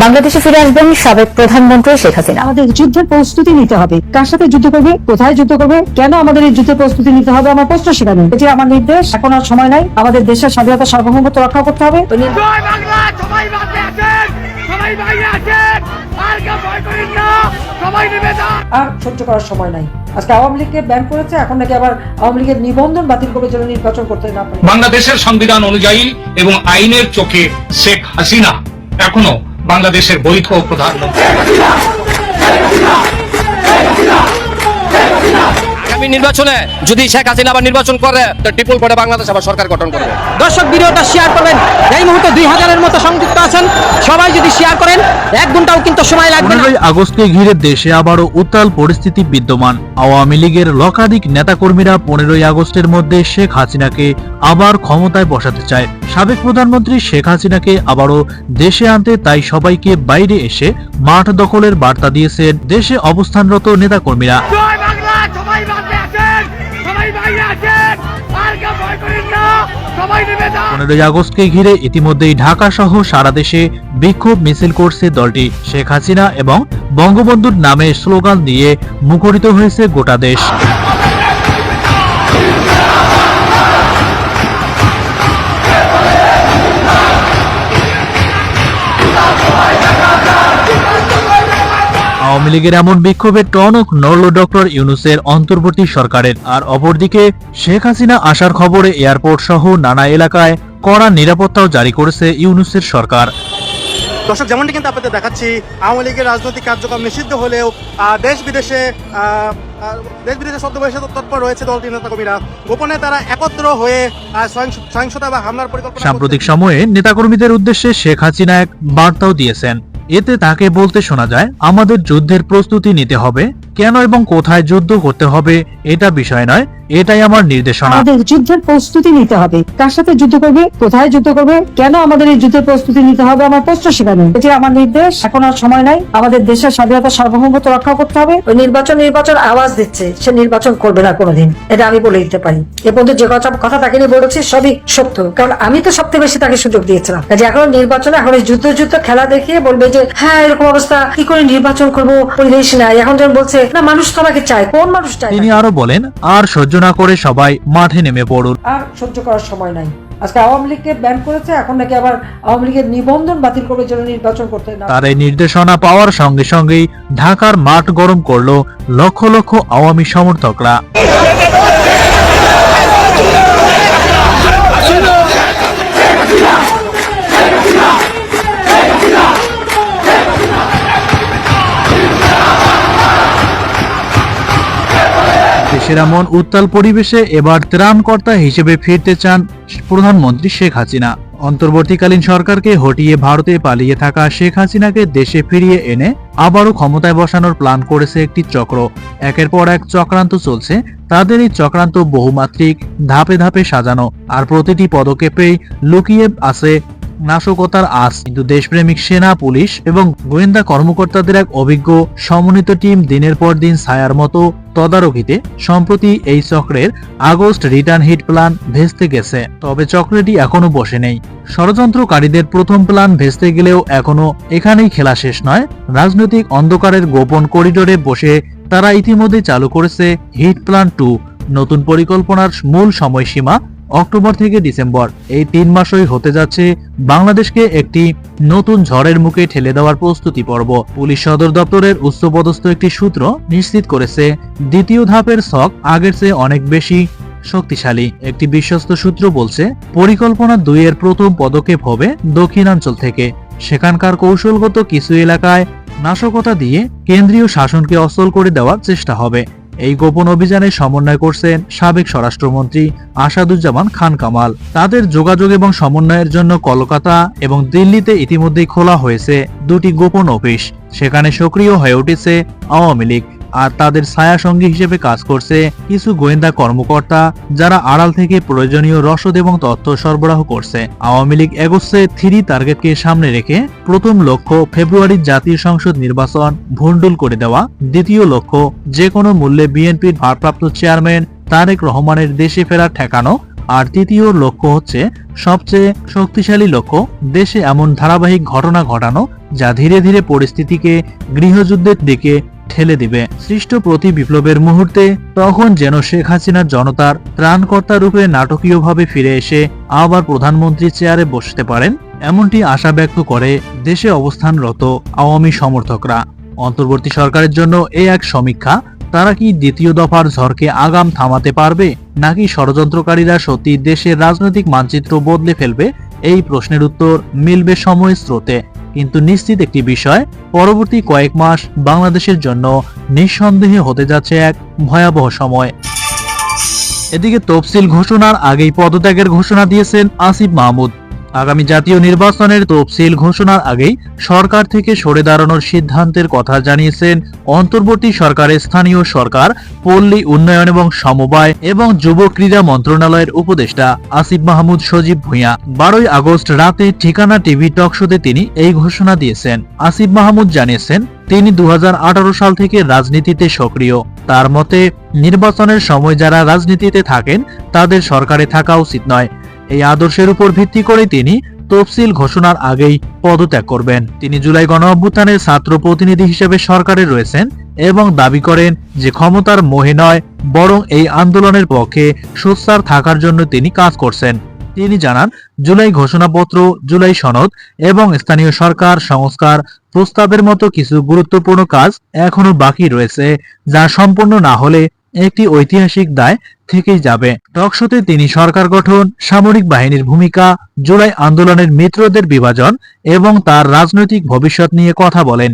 বাংলাদেশে ফিরে আসবেন সাবেক প্রধানমন্ত্রী শেখ হাসিনা। আমাদের যুদ্ধের প্রস্তুতি নিতে হবে। কার সাথে যুদ্ধ করবে, কোথায় যুদ্ধ করবে, কেন আমাদের এই যুদ্ধের প্রস্তুতি নিতে হবে, আমার প্রশ্ন সেখানে। এটি আমার নির্দেশ। এখন আর সময় নাই। আমাদের দেশের স্বাধীনতা সার্বভৌমত্ব রক্ষা করতে হবে। আর সহ্য করার সময় নাই। আজকে আওয়ামী লীগকে ব্যান করেছে, এখন নাকি আবার আওয়ামী লীগের নিবন্ধন বাতিল করে জন্য নির্বাচন করতে না পারে। বাংলাদেশের সংবিধান অনুযায়ী এবং আইনের চোখে শেখ হাসিনা এখনো বাংলাদেশের বৈধ প্রধানমন্ত্রী। আগামী নির্বাচনে যদি শেখ হাসিনা আবার নির্বাচন করে তো ট্রিপল করে বাংলাদেশ আবার সরকার গঠন করবে। দর্শক ভিডিওটা শেয়ার করবেন। এই মুহূর্তে 2000-এর মতো সংযুক্ত আছেন, সবাই যদি শেয়ার করেন 1 ঘন্টাও কিন্তু সময় লাগবে না। 15 আগস্টকে ঘিরে দেশে আবারও উত্তাল পরিস্থিতি বিদ্যমান। আওয়ামী লীগের লক্ষাধিক নেতাকর্মীরা 15 আগস্টের মধ্যে শেখ হাসিনাকে আবার ক্ষমতায় বসাতে চায়। সাবেক প্রধানমন্ত্রী শেখ হাসিনাকে আবারও দেশে আনতে তাই সবাইকে বাইরে এসে মাঠ দখলের বার্তা দিয়েছেন দেশে অবস্থানরত নেতাকর্মীরা। 15 আগস্টকে ঘিরে ইতিমধ্যেই ঢাকা সহ সারা দেশে বিক্ষোভ মিছিল করছে দলটি। শেখ হাসিনা এবং বঙ্গবন্ধুর নামে স্লোগান দিয়ে মুখরিত হয়েছে গোটা দেশ। আওয়ামী লীগের এমন বিক্ষোভে টনক নড়ল ডক্টর ইউনূসের অন্তর্বর্তী সরকারের। আর অপরদিকে শেখ হাসিনা আসার খবরে এয়ারপোর্ট সহ নানা এলাকায় কড়া নিরাপত্তাও জারি করেছে ইউনূসের সরকার। দর্শক, যেমনটি কিন্তু আপনাদের দেখাচ্ছি, আওয়ামী লীগের রাজনৈতিক কার্যক্রম নিষিদ্ধ হলেও দেশ বিদেশে ছদ্মবেশে তৎপর রয়েছে দলটির নেতাকর্মীরা। গোপনে তারা একত্র হয়ে সহিংসতা বা হামলার পরিকল্পনা। সাম্প্রতিক সময়ে নেতাকর্মীদের উদ্দেশ্যে শেখ হাসিনা এক বার্তাও দিয়েছেন। এতে তাকে বলতে শোনা যায়, আমাদের যুদ্ধের প্রস্তুতি নিতে হবে। কেন এবং কোথায় যুদ্ধ করতে হবে এটা বিষয় নয়, এটাই আমার নির্দেশনা। আমাদের যুদ্ধের প্রস্তুতি নিতে হবে। কার সাথে যুদ্ধ করবে, কোথায় যুদ্ধ করবে, কেন আমাদের এই যুদ্ধের প্রস্তুতি নিতে হবে, আমার প্রশ্ন সেখানে। এটি আমার নির্দেশ। এখন আর সময় নাই। আমাদের দেশের স্বাধীনতা সার্বভৌমত্ব রক্ষা করতে হবে। ওই নির্বাচন আওয়াজ দিচ্ছে, সে নির্বাচন করবে না কোনোদিন, এটা আমি বলে দিতে পারি। এ পর্যন্ত যে কথা তাকে নিয়ে বলেছি সবই সত্য, কারণ আমি তো সবথেকে বেশি তাকে সুযোগ দিয়েছিলাম। কাজে এখন নির্বাচনে এখন যুদ্ধ খেলা দেখিয়ে বলবে যে হ্যাঁ এরকম অবস্থা, কি করে নির্বাচন করবো, পরিবেশ নাই। এখন যখন বলছে না, মানুষ তো আমাকে চায়, কোন মানুষ চায়? তিনি আরো বলেন, আর সহ্য না করে সবাই মাঠে নেমে পড়ুন। আর সহ্য করার সময় নাই। আজকে আওয়ামী লীগকে ব্যান করেছে, এখন নাকি আবার আওয়ামী লীগের নিবন্ধন বাতিল করে জন্য নির্বাচন করতে না। তার এই নির্দেশনা পাওয়ার সঙ্গে সঙ্গেই ঢাকার মাঠ গরম করলো লক্ষ লক্ষ আওয়ামী সমর্থকরা। দেশের এমন উত্তাল পরিবেশে এবার ত্রাণকর্তা হিসেবে ফিরতে চান প্রধানমন্ত্রী শেখ হাসিনা। অন্তর্বর্তীকালীন সরকারকে হটিয়ে ভারতে পালিয়ে থাকা শেখ হাসিনাকে দেশে ফিরিয়ে এনে আবারও ক্ষমতায় বসানোর প্ল্যান করেছে একটি চক্র। একের পর এক চক্রান্ত চলছে। তাদের এই চক্রান্ত বহুমাত্রিক, ধাপে ধাপে সাজানো, আর প্রতিটি পদক্ষেপেই লুকিয়ে আছে নাশকতার আঁচ। কিন্তু দেশপ্রেমিক সেনা, পুলিশ এবং গোয়েন্দা কর্মকর্তাদের এক অভিজ্ঞ সমন্বিত টিম দিনের পর দিন ছায়ার মতো তদারকিতে সম্প্রতি এই চক্রের আগস্ট রিটার্ন হিট প্ল্যান ভেস্তে গেছে। তবে চক্রটি এখনো বসে নেই। ষড়যন্ত্রকারীদের প্রথম প্ল্যান ভেস্তে গেলেও এখনো এখানেই খেলা শেষ নয়। রাজনৈতিক অন্ধকারের গোপন করিডোরে বসে তারা ইতিমধ্যে চালু করেছে হিট প্ল্যান 2। নতুন পরিকল্পনার মূল সময়সীমা অক্টোবর থেকে ডিসেম্বর। এই 3 মাসই হতে যাচ্ছে বাংলাদেশকে একটি নতুন ঝড়ের মুখে ঠেলে দেওয়ার প্রস্তুতি পর্ব। পুলিশ সদর দপ্তরের উচ্চপদস্থ একটি সূত্র নিশ্চিত করেছে, দ্বিতীয় ধাপের ছক আগের চেয়ে অনেক বেশি শক্তিশালী। একটি বিশ্বস্ত সূত্র বলছে, পরিকল্পনা 2 এর প্রথম পদক্ষেপ হবে দক্ষিণাঞ্চল থেকে। সেখানকার কৌশলগত কিছু এলাকায় নাশকতা দিয়ে কেন্দ্রীয় শাসনকে অচল করে দেওয়ার চেষ্টা হবে। এই গোপন অভিযানে সমন্বয় করছেন সাবেক স্বরাষ্ট্রমন্ত্রী আসাদুজ্জামান খান কামাল। তাদের যোগাযোগ এবং সমন্বয়ের জন্য কলকাতা এবং দিল্লিতে ইতিমধ্যেই খোলা হয়েছে 2টি গোপন অফিস। সেখানে সক্রিয় হয়ে উঠেছে আওয়ামী লীগ। আর তাদের ছায়া সঙ্গী হিসেবে কাজ করছে কিছু গোয়েন্দা কর্মকর্তা, যারা আড়াল থেকে প্রয়োজনীয় রসদ এবং তথ্য সরবরাহ করছে। আওয়ামী লীগ এগোচ্ছে 3 টার্গেটকে সামনে রেখে। প্রথম লক্ষ্য ফেব্রুয়ারির জাতীয় সংসদ নির্বাচন ভণ্ডুল করে দেওয়া। দ্বিতীয় লক্ষ্য যে কোনো মূল্যে বিএনপির ভারপ্রাপ্ত চেয়ারম্যান তারেক রহমানের দেশে ফেরা ঠেকানো। আর তৃতীয় লক্ষ্য হচ্ছে সবচেয়ে শক্তিশালী লক্ষ্য, দেশে এমন ধারাবাহিক ঘটনা ঘটানো যা ধীরে ধীরে পরিস্থিতিকে গৃহযুদ্ধের দিকে ঠেলে দিবে। সৃষ্ট প্রতি বিপ্লবের মুহূর্তে তখন যেন শেখ হাসিনা জনতার ত্রাণকর্তা রূপে নাটকীয়ভাবে ফিরে এসে আবার প্রধানমন্ত্রী চেয়ারে বসতে পারেন, এমনটি আশা ব্যক্ত করে দেশে অবস্থানরত আওয়ামী সমর্থকরা। অন্তর্বর্তী সরকারের জন্য এই এক সমীক্ষা, তারা কি দ্বিতীয় দফার ঝড়কে আগাম থামাতে পারবে, নাকি ষড়যন্ত্রকারীরা সত্যি দেশের রাজনৈতিক মানচিত্র বদলে ফেলবে? এই প্রশ্নের উত্তর মিলবে সময়ের স্রোতে, কিন্তু নিশ্চিত একটি বিষয়, পরবর্তী কয়েক মাস বাংলাদেশের জন্য নিঃসন্দেহে হতে যাচ্ছে এক ভয়াবহ সময়। এদিকে তফসিল ঘোষণার আগেই পদত্যাগের ঘোষণা দিয়েছেন আসিফ মাহমুদ। আগামী জাতীয় নির্বাচনের তফসিল ঘোষণার আগেই সরকার থেকে সরে দাঁড়ানোর সিদ্ধান্তের কথা জানিয়েছেন অন্তর্বর্তী সরকারের স্থানীয় সরকার, পল্লী উন্নয়ন এবং সমবায় এবং যুব ক্রীড়া মন্ত্রণালয়ের উপদেষ্টা আসিফ মাহমুদ সজীব ভুঁইয়া। 12 আগস্ট রাতে ঠিকানা টিভি টক শোতে তিনি এই ঘোষণা দিয়েছেন। আসিফ মাহমুদ জানিয়েছেন, তিনি 2018 সাল থেকে রাজনীতিতে সক্রিয়। তার মতে, নির্বাচনের সময় যারা রাজনীতিতে থাকেন তাদের সরকারে থাকা উচিত নয়। এই আদর্শের উপর ভিত্তি করে তিনি তফসিল ঘোষণার আগেই পদত্যাগ করবেন। তিনি জুলাই গণঅভ্যুত্থানের ছাত্র প্রতিনিধি হিসেবে সরকারে রয়েছেন এবং দাবি করেন যে ক্ষমতার মোহে নয়, বরং এই আন্দোলনের পক্ষে সোচ্চার থাকার জন্য তিনি কাজ করছেন। তিনি জানান, জুলাই ঘোষণাপত্র, জুলাই সনদ এবং স্থানীয় সরকার সংস্কার প্রস্তাবের মতো কিছু গুরুত্বপূর্ণ কাজ এখনো বাকি রয়েছে, যা সম্পূর্ণ না হলে একটি ঐতিহাসিক দায় থেকেই যাবে। টকশোতে তিনি সরকার গঠন, সামরিক বাহিনীর ভূমিকা, জুলাই আন্দোলনের মিত্রদের বিভাজন এবং তার রাজনৈতিক ভবিষ্যৎ নিয়ে কথা বলেন।